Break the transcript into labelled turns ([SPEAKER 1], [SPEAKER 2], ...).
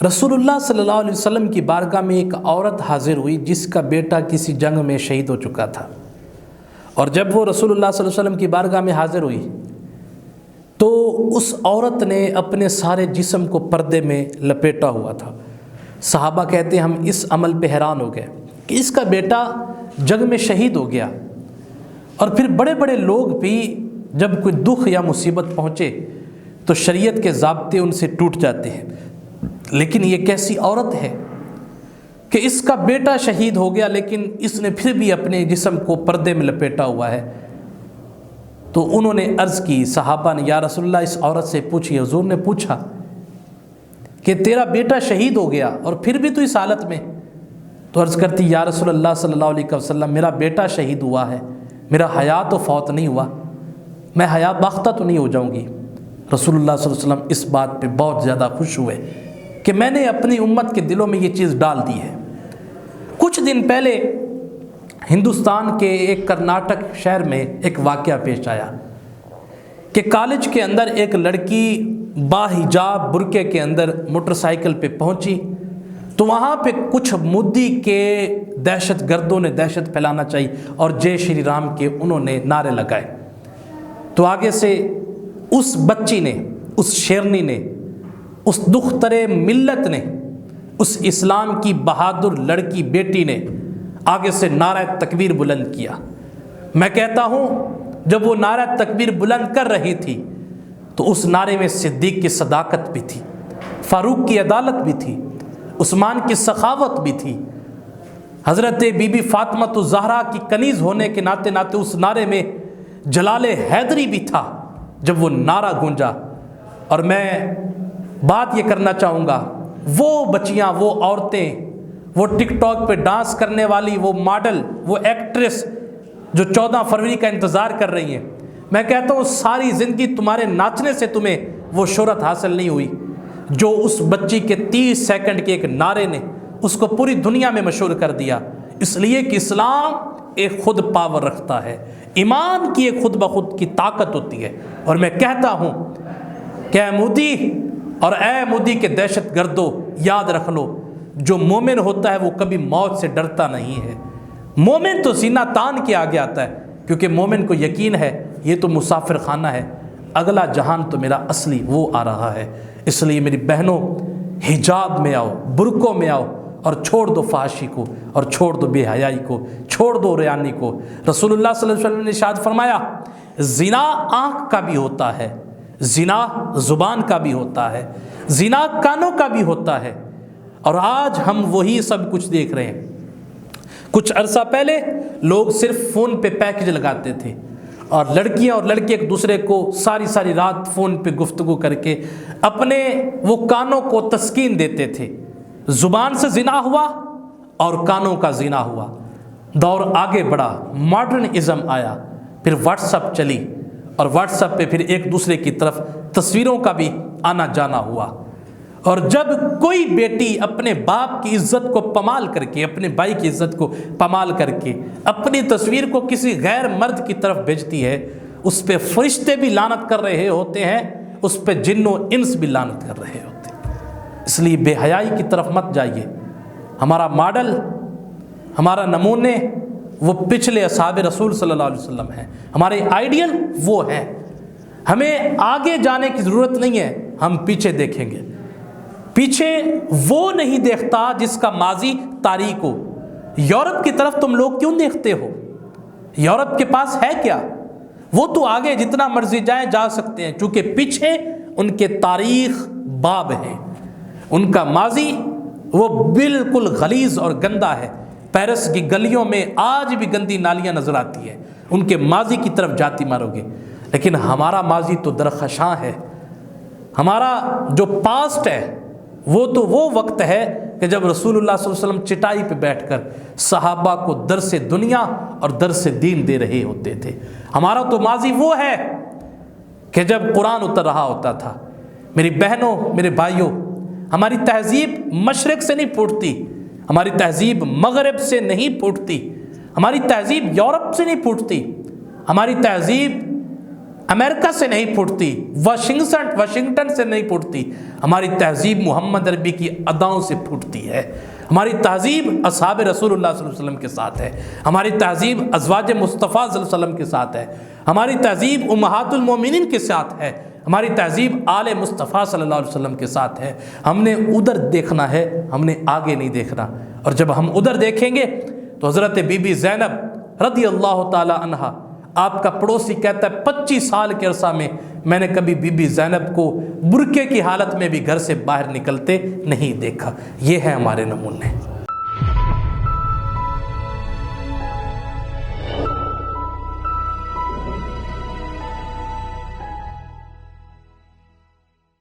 [SPEAKER 1] رسول اللہ صلی اللہ علیہ وسلم کی بارگاہ میں ایک عورت حاضر ہوئی جس کا بیٹا کسی جنگ میں شہید ہو چکا تھا، اور جب وہ رسول اللہ صلی اللہ علیہ وسلم کی بارگاہ میں حاضر ہوئی تو اس عورت نے اپنے سارے جسم کو پردے میں لپیٹا ہوا تھا۔ صحابہ کہتے ہیں ہم اس عمل پہ حیران ہو گئے کہ اس کا بیٹا جنگ میں شہید ہو گیا، اور پھر بڑے بڑے لوگ بھی جب کوئی دکھ یا مصیبت پہنچے تو شریعت کے ضابطے ان سے ٹوٹ جاتے ہیں، لیکن یہ کیسی عورت ہے کہ اس کا بیٹا شہید ہو گیا لیکن اس نے پھر بھی اپنے جسم کو پردے میں لپیٹا ہوا ہے۔ تو انہوں نے عرض کی، صحابہ نے، یا رسول اللہ اس عورت سے پوچھیے۔ حضور نے پوچھا کہ تیرا بیٹا شہید ہو گیا اور پھر بھی تو اس حالت میں؟ تو عرض کرتی، یا رسول اللہ صلی اللہ علیہ وسلم میرا بیٹا شہید ہوا ہے، میرا حیات تو فوت نہیں ہوا، میں حیات باختہ تو نہیں ہو جاؤں گی۔ رسول اللہ صلی اللہ علیہ وسلم اس بات پہ بہت زیادہ خوش ہوئے کہ میں نے اپنی امت کے دلوں میں یہ چیز ڈال دی ہے۔ کچھ دن پہلے ہندوستان کے ایک کرناٹک شہر میں ایک واقعہ پیش آیا کہ کالج کے اندر ایک لڑکی باحجاب برقعے کے اندر موٹر سائیکل پہ پہنچی تو وہاں پہ کچھ مودی کے دہشت گردوں نے دہشت پھیلانا چاہیے اور جے شری رام کے انہوں نے نعرے لگائے۔ تو آگے سے اس بچی نے، اس شیرنی نے، اس دختر ملت نے، اس اسلام کی بہادر لڑکی بیٹی نے آگے سے نعرہ تکبیر بلند کیا۔ میں کہتا ہوں جب وہ نعرہ تکبیر بلند کر رہی تھی تو اس نعرے میں صدیق کی صداقت بھی تھی، فاروق کی عدالت بھی تھی، عثمان کی سخاوت بھی تھی، حضرت بی بی فاطمہ الزہرا کی کنیز ہونے کے ناطے اس نعرے میں جلال حیدری بھی تھا جب وہ نعرہ گونجا۔ اور میں بات یہ کرنا چاہوں گا، وہ بچیاں، وہ عورتیں، وہ ٹک ٹاک پہ ڈانس کرنے والی، وہ ماڈل، وہ ایکٹریس جو 14 فروری کا انتظار کر رہی ہیں، میں کہتا ہوں ساری زندگی تمہارے ناچنے سے تمہیں وہ شہرت حاصل نہیں ہوئی جو اس بچی کے 30 سیکنڈ کے ایک نعرے نے اس کو پوری دنیا میں مشہور کر دیا۔ اس لیے کہ اسلام ایک خود پاور رکھتا ہے، ایمان کی ایک خود بخود کی طاقت ہوتی ہے۔ اور میں کہتا ہوں کہ اے مودی اور اے مودی کے دہشت گردوں، یاد رکھ لو جو مومن ہوتا ہے وہ کبھی موت سے ڈرتا نہیں ہے۔ مومن تو سینہ تان کے آگے آتا ہے کیونکہ مومن کو یقین ہے یہ تو مسافر خانہ ہے، اگلا جہان تو میرا اصلی وہ آ رہا ہے۔ اس لیے میری بہنوں حجاب میں آؤ، برقعوں میں آؤ، اور چھوڑ دو فحاشی کو، اور چھوڑ دو بے حیائی کو، چھوڑ دو ریانی کو۔ رسول اللہ صلی اللہ علیہ وسلم نے ارشاد فرمایا زنا آنکھ کا بھی ہوتا ہے، زنا زبان کا بھی ہوتا ہے، زنا کانوں کا بھی ہوتا ہے، اور آج ہم وہی سب کچھ دیکھ رہے ہیں۔ کچھ عرصہ پہلے لوگ صرف فون پہ پیکج لگاتے تھے اور لڑکیاں اور لڑکے ایک دوسرے کو ساری رات فون پہ گفتگو کر کے اپنے وہ کانوں کو تسکین دیتے تھے۔ زبان سے زنا ہوا اور کانوں کا زنا ہوا۔ دور آگے بڑھا، ماڈرن ازم آیا، پھر واٹس ایپ چلی، اور واٹس ایپ پہ پھر ایک دوسرے کی طرف تصویروں کا بھی آنا جانا ہوا۔ اور جب کوئی بیٹی اپنے باپ کی عزت کو پامال کر کے، اپنے بھائی کی عزت کو پامال کر کے اپنی تصویر کو کسی غیر مرد کی طرف بھیجتی ہے، اس پہ فرشتے بھی لعنت کر رہے ہوتے ہیں، اس پہ جن و انس بھی لعنت کر رہے ہوتے ہیں۔ اس لیے بے حیائی کی طرف مت جائیے۔ ہمارا ماڈل، ہمارا نمونے وہ پچھلے اصحاب رسول صلی اللہ علیہ وسلم ہیں، ہمارے آئیڈیل وہ ہیں۔ ہمیں آگے جانے کی ضرورت نہیں ہے، ہم پیچھے دیکھیں گے۔ پیچھے وہ نہیں دیکھتا جس کا ماضی تاریک ہو۔ یورپ کی طرف تم لوگ کیوں دیکھتے ہو؟ یورپ کے پاس ہے کیا؟ وہ تو آگے جتنا مرضی جائیں جا سکتے ہیں، چونکہ پیچھے ان کے تاریخ باب ہیں، ان کا ماضی وہ بالکل غلیظ اور گندا ہے۔ پیرس کی گلیوں میں آج بھی گندی نالیاں نظر آتی ہیں، ان کے ماضی کی طرف جاتی مارو گے۔ لیکن ہمارا ماضی تو درخشاں ہے۔ ہمارا جو پاسٹ ہے وہ تو وہ وقت ہے کہ جب رسول اللہ صلی اللہ علیہ وسلم چٹائی پہ بیٹھ کر صحابہ کو درس دنیا اور درس دین دے رہے ہوتے تھے۔ ہمارا تو ماضی وہ ہے کہ جب قرآن اتر رہا ہوتا تھا۔ میری بہنوں، میرے بھائیوں، ہماری تہذیب مشرق سے نہیں پھوٹتی، ہماری تہذیب مغرب سے نہیں پھوٹتی، ہماری تہذیب یورپ سے نہیں پھوٹتی، ہماری تہذیب امریکہ سے نہیں پھوٹتی، واشنگٹن سے نہیں پھوٹتی، ہماری تہذیب محمد عربی کی اداؤں سے پھوٹتی ہے۔ ہماری تہذیب اصحاب رسول اللہ صلی اللہ علیہ وسلم کے ساتھ ہے، ہماری تہذیب ازواج مصطفیٰ صلی اللہ علیہ وسلم کے ساتھ ہے، ہماری تہذیب امہات المومنین کے ساتھ ہے، ہماری تہذیب آل مصطفیٰ صلی اللہ علیہ وسلم کے ساتھ ہے۔ ہم نے ادھر دیکھنا ہے، ہم نے آگے نہیں دیکھنا۔ اور جب ہم ادھر دیکھیں گے تو حضرت بی بی زینب رضی اللہ تعالی عنہا، آپ کا پڑوسی کہتا ہے 25 سال کے عرصہ میں نے کبھی بی بی زینب کو برقعے کی حالت میں بھی گھر سے باہر نکلتے نہیں دیکھا۔ یہ ہیں ہمارے نمونے۔